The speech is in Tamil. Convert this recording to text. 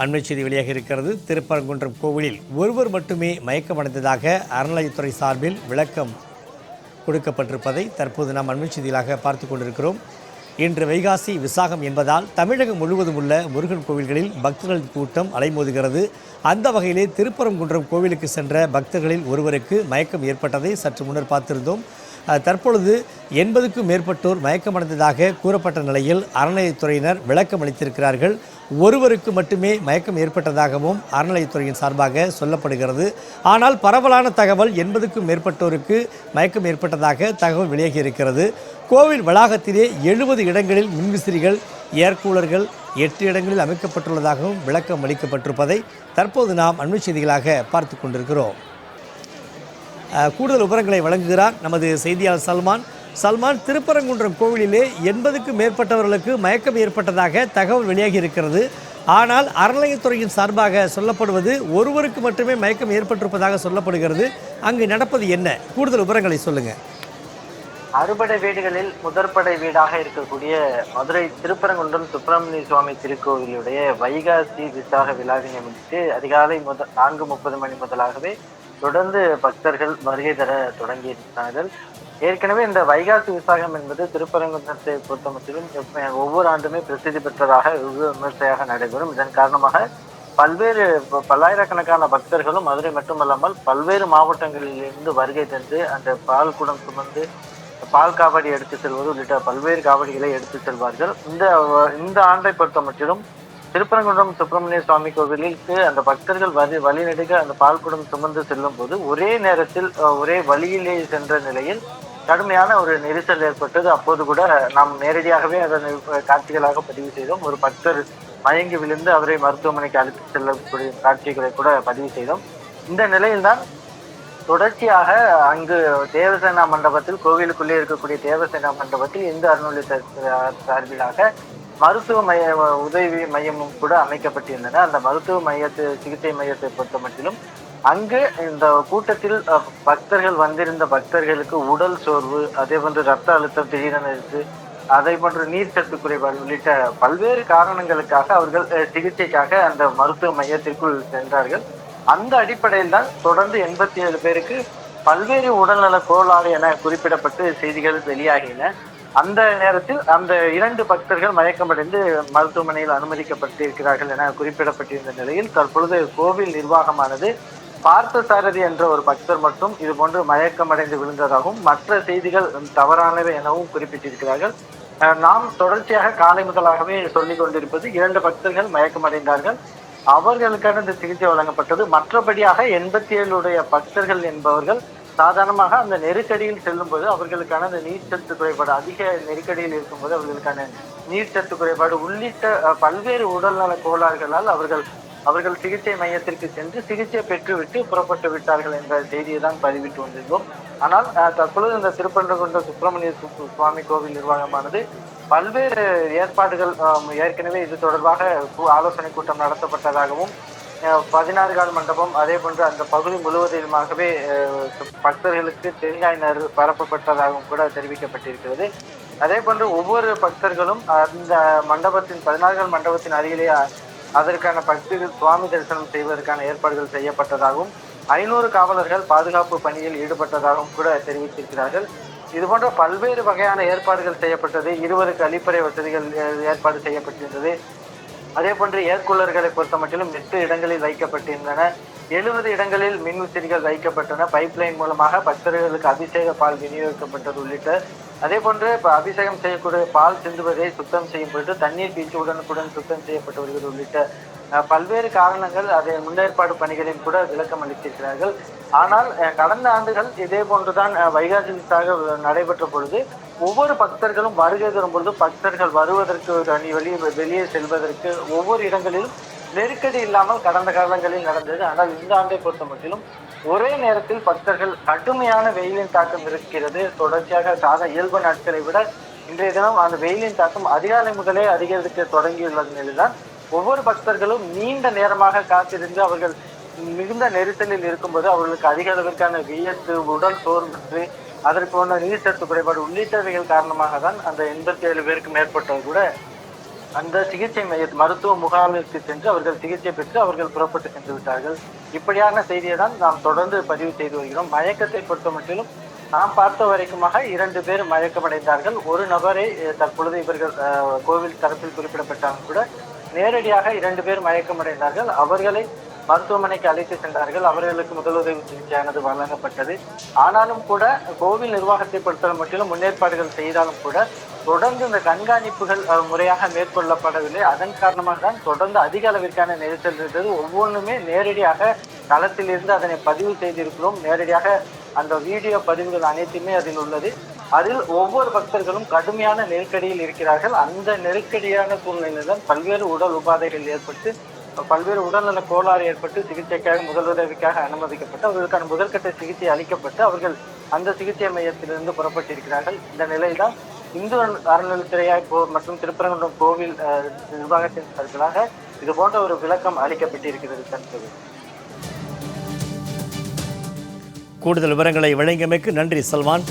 அண்மை செய்தி வெளியாக இருக்கிறது. திருப்பரங்குன்றம் கோவிலில் ஒருவர் மட்டுமே மயக்கமடைந்ததாக அறநிலையத்துறை சார்பில் விளக்கம் கொடுக்கப்பட்டிருப்பதை தற்போது நாம் அண்மை செய்திகளாக பார்த்து கொண்டிருக்கிறோம். இன்று வைகாசி விசாகம் என்பதால் தமிழகம் முழுவதும் உள்ள முருகன் கோவில்களில் பக்தர்கள் கூட்டம் அலைமோதுகிறது. அந்த வகையிலே திருப்பரங்குன்றம் கோவிலுக்கு சென்ற பக்தர்களில் ஒருவருக்கு மயக்கம் ஏற்பட்டதை சற்று முன்னர் பார்த்திருந்தோம். தற்பொழுது 80க்கும் மேற்பட்டோர் மயக்கமடைந்ததாக கூறப்பட்ட நிலையில் அறநிலையத்துறையினர் விளக்கம் அளித்திருக்கிறார்கள். ஒருவருக்கு மட்டுமே மயக்கம் ஏற்பட்டதாகவும் அறநிலையத்துறையின் சார்பாக சொல்லப்படுகிறது. ஆனால் பரவலான தகவல் 80க்கும் மேற்பட்டோருக்கு மயக்கம் ஏற்பட்டதாக தகவல் வெளியாகி இருக்கிறது. கோவில் வளாகத்திலே 70 இடங்களில் மின்விசிறிகள், ஏர்கூலர்கள் 8 இடங்களில் அமைக்கப்பட்டுள்ளதாகவும் விளக்கம் அளிக்கப்பட்டிருப்பதை தற்போது நாம் அண்மை செய்திகளாக பார்த்து கொண்டிருக்கிறோம். கூடுதல் விவரங்களை வழங்குகிறார் நமது செய்தியாளர் சல்மான். திருப்பரங்குன்றம் கோவிலிலே 80க்கும் மேற்பட்டவர்களுக்கு மயக்கம் ஏற்பட்டதாக தகவல் வெளியாகி இருக்கிறது. ஆனால் அறநிலையத்துறையின் சார்பாக சொல்லப்படுவது ஒருவருக்கு மட்டுமே மயக்கம் ஏற்பட்டிருப்பதாக சொல்லப்படுகிறது. அங்கு நடப்பது என்ன? கூடுதல் விவரங்களை சொல்லுங்க. அறுபடை வீடுகளில் முதற்படை வீடாக இருக்கக்கூடிய மதுரை திருப்பரங்குன்றம் சுப்பிரமணிய சுவாமி திருக்கோவிலுடைய வைகாசி விசாக விழாவினை முன்னிட்டு அதிகாலை 4:30 மணி முதலாகவே தொடர்ந்து பக்தர்கள் வருகை தர தொடங்கி இருக்கிறார்கள். ஏற்கனவே இந்த வைகாசி விசாகம் என்பது திருப்பரங்குன்றத்தை பொறுத்தமட்டிலும் ஒவ்வொரு ஆண்டுமே பிரசித்தி பெற்றதாக விமர்சையாக நடைபெறும். இதன் காரணமாக பல்லாயிரக்கணக்கான பக்தர்களும் மதுரை மட்டுமல்லாமல் பல்வேறு மாவட்டங்களில் இருந்து வருகை தந்து அந்த பால் குடம் சுமந்து பால் காவடி எடுத்து செல்வது உள்ளிட்ட பல்வேறு காவடிகளை எடுத்து செல்வார்கள். இந்த ஆண்டை பொறுத்த மட்டிலும் திருப்பரங்குன்றம் சுப்பிரமணிய சுவாமி கோவிலுக்கு அந்த பக்தர்கள் வழிநெடுக அந்த பால் குடம் சுமந்து செல்லும் போது ஒரே நேரத்தில் ஒரே வழியிலே சென்ற நிலையில் கடுமையான ஒரு நெரிசல் ஏற்பட்டது. அப்போது கூட நாம் நேரடியாகவே அதனை காட்சிகளாக பதிவு செய்தோம். ஒரு பக்தர் மயங்கி விழுந்து அவரை மருத்துவமனைக்கு அழைத்து செல்லக்கூடிய காட்சிகளை கூட பதிவு செய்தோம். இந்த நிலையில்தான் தொடர்ச்சியாக அங்கு தேவசேனா மண்டபத்தில், கோவிலுக்குள்ளே இருக்கக்கூடிய தேவசேனா மண்டபத்தில் இந்து அறநிலையத்துறை சார்பிலாக மருத்துவ உதவி மையமும் கூட அமைக்கப்பட்டிருந்தன. அந்த மருத்துவ சிகிச்சை மையத்தை பொறுத்த மட்டிலும் அங்கு இந்த கூட்டத்தில் பக்தர்கள் வந்திருந்த பக்தர்களுக்கு உடல் சோர்வு, அதே போன்று ரத்த அழுத்தம் திடீரென இருக்கு, அதே போன்று நீர்ச்சத்து குறைபாடு உள்ளிட்ட பல்வேறு காரணங்களுக்காக அவர்கள் சிகிச்சைக்காக அந்த மருத்துவ மையத்திற்குள் சென்றார்கள். அந்த அடிப்படையில் தான் தொடர்ந்து 87 பேருக்கு பல்வேறு உடல்நல கோளாறு என குறிப்பிடப்பட்டு செய்திகள் வெளியாகின. அந்த நேரத்தில் அந்த 2 பக்தர்கள் மயக்கமடைந்து மருத்துவமனையில் அனுமதிக்கப்பட்டிருக்கிறார்கள் என குறிப்பிடப்பட்டிருந்த நிலையில் தற்பொழுது கோவில் நிர்வாகமானது பார்த்தசாரதி என்ற ஒரு பக்தர் மட்டும் இது போன்று மயக்கமடைந்து விழுந்ததாகவும் மற்ற செய்திகள் தவறானவை எனவும் குறிப்பிட்டிருக்கிறார்கள். நாம் தொடர்ச்சியாக காலை முதலாகவே சொல்லிக் கொண்டிருப்பது 2 பக்தர்கள் மயக்கமடைந்தார்கள், அவர்களுக்கான இந்த சிகிச்சை வழங்கப்பட்டது. மற்றபடியாக 87 பக்தர்கள் என்பவர்கள் சாதாரணமாக அந்த நெருக்கடியில் செல்லும் போது அவர்களுக்கான அந்த நீர்ச்சத்து குறைபாடு, அதிக நெருக்கடியில் இருக்கும்போது அவர்களுக்கான நீர்ச்சத்து குறைபாடு உள்ளிட்ட பல்வேறு உடல்நல கோளாறுகளால் அவர்கள் சிகிச்சை மையத்திற்கு சென்று சிகிச்சை பெற்றுவிட்டு புறப்பட்டு விட்டார்கள் என்ற செய்தியை தான் பதிவிட்டு வந்திருந்தோம். ஆனால் தற்பொழுது இந்த திருப்பரங்குன்றம் சுப்பிரமணிய சுவாமி கோவில் நிர்வாகமானது பல்வேறு ஏற்பாடுகள் ஏற்கனவே இது தொடர்பாக ஆலோசனை கூட்டம் நடத்தப்பட்டதாகவும் 16 கால் மண்டபம், அதே போன்று அந்த பகுதி முழுவதிலுமாகவே பக்தர்களுக்கு தேங்காய் நார் பரப்பப்பட்டதாகவும் கூட தெரிவிக்கப்பட்டிருக்கிறது. அதே போன்று ஒவ்வொரு பக்தர்களும் அந்த மண்டபத்தின் 16 கால் மண்டபத்தின் அருகிலே அதற்கான பக்தர்கள் சுவாமி தரிசனம் செய்வதற்கான ஏற்பாடுகள் செய்யப்பட்டதாகவும் 500 காவலர்கள் பாதுகாப்பு பணியில் ஈடுபட்டதாகவும் கூட தெரிவித்திருக்கிறார்கள். இது போன்ற பல்வேறு வகையான ஏற்பாடுகள் செய்யப்பட்டது. 20 கழிப்பறை வசதிகள் ஏற்பாடு செய்யப்பட்டிருந்தது. அதே போன்று ஏர்கூலர்களை பொறுத்த மட்டிலும் 8 இடங்களில் வைக்கப்பட்டிருந்தன. 70 இடங்களில் மின்விசிறிகள் வைக்கப்பட்டன. பைப்லைன் மூலமாக பக்தர்களுக்கு அபிஷேக பால் விநியோகிக்கப்பட்டது உள்ளிட்ட அதே போன்று அபிஷேகம் செய்யக்கூடிய பால் சிந்துவதை சுத்தம் செய்யும் பொழுது தண்ணீர் பீச்சு உடனுக்குடன் சுத்தம் செய்யப்பட்டவர்கள் உள்ளிட்ட பல்வேறு காரணங்கள் அதை முன்னேற்பாடு பணிகளில் கூட விளக்கம் அளித்திருக்கிறார்கள். ஆனால் கடந்த ஆண்டுகள் இதே போன்றுதான் வைகாசி விசாக நடைபெற்ற பொழுது ஒவ்வொரு பக்தர்களும் வருகை தரும் பொழுது பக்தர்கள் வருவதற்கு வெளியே செல்வதற்கு ஒவ்வொரு இடங்களிலும் நெருக்கடி இல்லாமல் கடந்த காலங்களில் நடந்தது. ஆனால் இந்த ஆண்டை பொறுத்த மட்டிலும் ஒரே நேரத்தில் பக்தர்கள் கடுமையான வெயிலின் தாக்கம் இருக்கிறது. தொடர்ச்சியாக இயல்பு நாட்களை விட இன்றைய தினம் அந்த வெயிலின் தாக்கம் அதிகாலை முதலே அதிகரிக்க தொடங்கியுள்ள நிலையில்தான் ஒவ்வொரு பக்தர்களும் நீண்ட நேரமாக காத்திருந்து அவர்கள் மிகுந்த நெரிசலில் இருக்கும்போது அவர்களுக்கு அதிக அளவிற்கான வியர்த்து, உடல் சோர்வு, அதற்கு நீர்ச்சத்து குறைபாடு உள்ளிட்டவைகள் காரணமாக தான் அந்த 87 பேருக்கு மேற்பட்டவர் கூட அந்த சிகிச்சை மைய மருத்துவ முகாமிற்கு சென்று அவர்கள் சிகிச்சை பெற்று அவர்கள் புறப்பட்டு சென்று விட்டார்கள். இப்படியான செய்தியை தான் நாம் தொடர்ந்து பதிவு செய்து வருகிறோம். மயக்கத்தை பொறுத்த மட்டிலும் நாம் பார்த்த வரைக்குமாக 2 பேர் மயக்கமடைந்தார்கள். ஒரு நபரை தற்பொழுது இவர்கள் கோவில் தரப்பில் குறிப்பிடப்பட்டாலும் கூட நேரடியாக 2 பேர் மயக்கமடைந்தார்கள். அவர்களை மருத்துவமனைக்கு அழைத்து சென்றார்கள். அவர்களுக்கு முதலுதவி சிகிச்சையானது வழங்கப்பட்டது. ஆனாலும் கூட கோவில் நிர்வாகத்தை பொறுத்த மட்டிலும் முன்னேற்பாடுகள் செய்தாலும் கூட தொடர்ந்து இந்த கண்காணிப்புகள் முறையாக மேற்கொள்ளப்படவில்லை. அதன் காரணமாக தான் தொடர்ந்து அதிக அளவிற்கான நெரிசல் இருந்தது. ஒவ்வொன்றுமே நேரடியாக களத்தில் இருந்து அதனை பதிவு செய்திருக்கிறோம். நேரடியாக அந்த வீடியோ பதிவுகள் அனைத்துமே அதில் உள்ளது. அதில் ஒவ்வொரு பக்தர்களும் கடுமையான நெருக்கடியில் இருக்கிறார்கள். அந்த நெருக்கடியான சூழ்நிலையில் தான் பல்வேறு உடல் உபாதைகள் ஏற்பட்டு பல்வேறு உடல்நல கோளாறு ஏற்பட்டு சிகிச்சைக்காக முதலுதவிக்காக அனுமதிக்கப்பட்டு அவர்களுக்கான முதற்கட்ட சிகிச்சை அளிக்கப்பட்டு அவர்கள் அந்த சிகிச்சை மையத்திலிருந்து புறப்பட்டிருக்கிறார்கள். இந்த நிலையில்தான் இந்து அறநிலையத்துறை மற்றும் திருப்பரங்குன்றம் கோவில் நிர்வாகத்தின் சார்பிலாக இது போன்ற ஒரு விளக்கம் அளிக்கப்பட்டிருக்கிறது. தற்போது கூடுதல் விவரங்களை வழங்கியமைக்கு நன்றி சல்மான்.